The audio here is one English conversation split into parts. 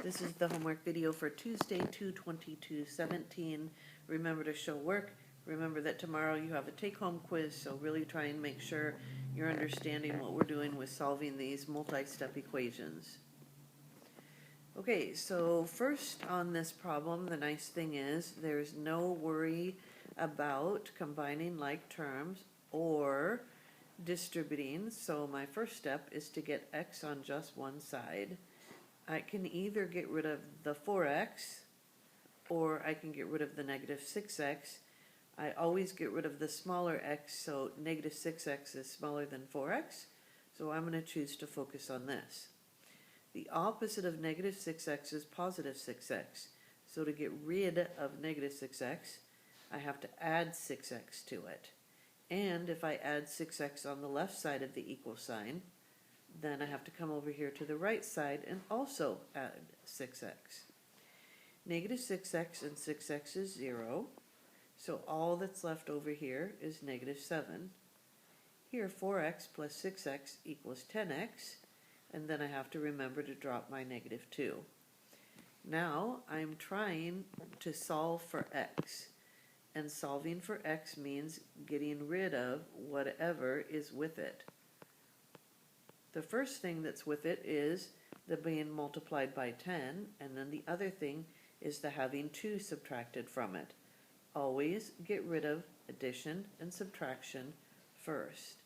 This is the homework video for Tuesday, 2/22/17. Remember to show work. Remember that tomorrow you have a take-home quiz, so really try and make sure you're understanding what we're doing with solving these multi-step equations. Okay, so first on this problem, the nice thing is there's no worry about combining like terms or distributing. So my first step is to get x on just one side. I can either get rid of the 4x or I can get rid of the negative 6x. I always get rid of the smaller x, so negative 6x is smaller than 4x, so I'm going to choose to focus on this. The opposite of negative 6x is positive 6x, so to get rid of negative 6x, I have to add 6x to it. And if I add 6x on the left side of the equal sign, then I have to come over here to the right side and also add 6x. Negative 6x and 6x is 0, so all that's left over here is negative 7. Here 4x plus 6x equals 10x, and then I have to remember to drop my negative 2. Now I'm trying to solve for x, and solving for x means getting rid of whatever is with it. The first thing that's with it is the being multiplied by 10, and then the other thing is the having 2 subtracted from it. Always get rid of addition and subtraction first.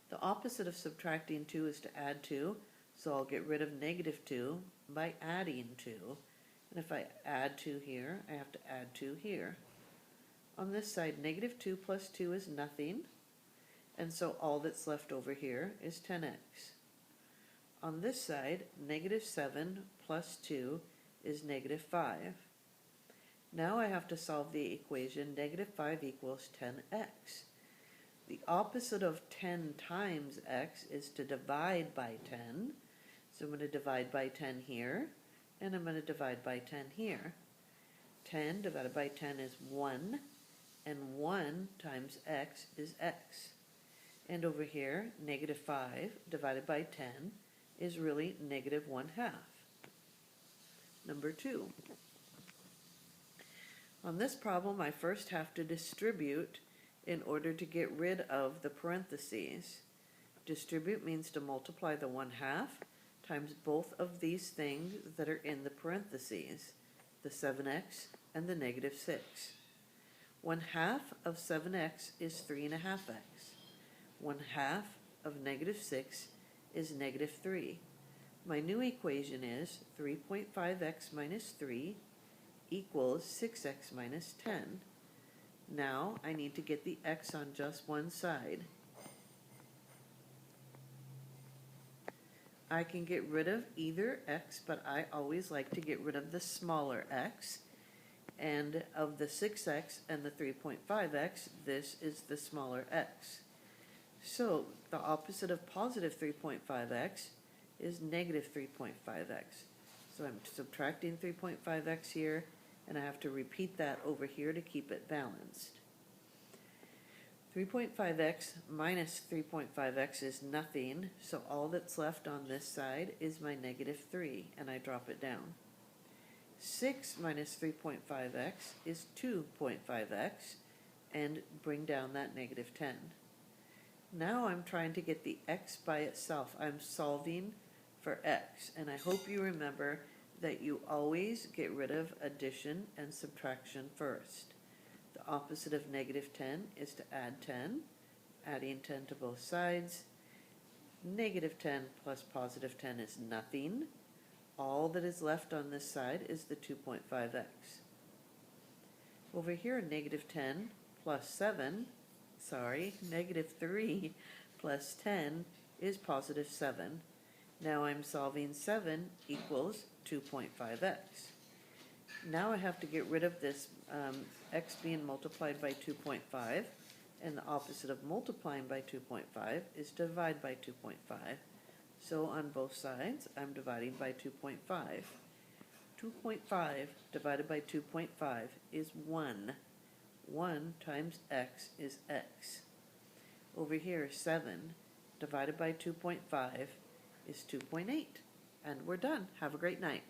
The opposite of subtracting 2 is to add 2, so I'll get rid of negative 2 by adding 2. And if I add 2 here, I have to add 2 here. On this side, negative 2 plus 2 is nothing. And so all that's left over here is 10x. On this side, negative 7 plus 2 is negative 5. Now I have to solve the equation negative 5 equals 10x. The opposite of 10 times x is to divide by 10. So I'm going to divide by 10 here, and I'm going to divide by 10 here. 10 divided by 10 is 1, and 1 times x is x. And over here, negative 5 divided by 10 is really negative 1/2. Number 2. On this problem, I first have to distribute in order to get rid of the parentheses. Distribute means to multiply the 1/2 times both of these things that are in the parentheses, the 7x and the negative 6. 1/2 of 7x is 3.5x. 1/2 of negative 6 is negative 3. My new equation is 3.5x minus 3 equals 6x minus 10. Now I need to get the x on just one side. I can get rid of either x, but I always like to get rid of the smaller x. And of the 6x and the 3.5x, this is the smaller x. So the opposite of positive 3.5x is negative 3.5x. So I'm subtracting 3.5x here, and I have to repeat that over here to keep it balanced. 3.5x minus 3.5x is nothing, so all that's left on this side is my negative 3, and I drop it down. 6 minus 3.5x is 2.5x, and bring down that negative 10. Now I'm trying to get the x by itself. I'm solving for x, and I hope you remember that you always get rid of addition and subtraction first. The opposite of negative 10 is to add 10, adding 10 to both sides. Negative 10 plus positive 10 is nothing. All that is left on this side is the 2.5x. Over here, negative 10 plus 7, negative 3 plus 10 is positive 7. Now I'm solving 7 equals 2.5x. Now I have to get rid of this x being multiplied by 2.5, and the opposite of multiplying by 2.5 is divide by 2.5. So on both sides, I'm dividing by 2.5. 2.5 divided by 2.5 is 1. 1 times x is x. Over here, 7 divided by 2.5 is 2.8. And we're done. Have a great night.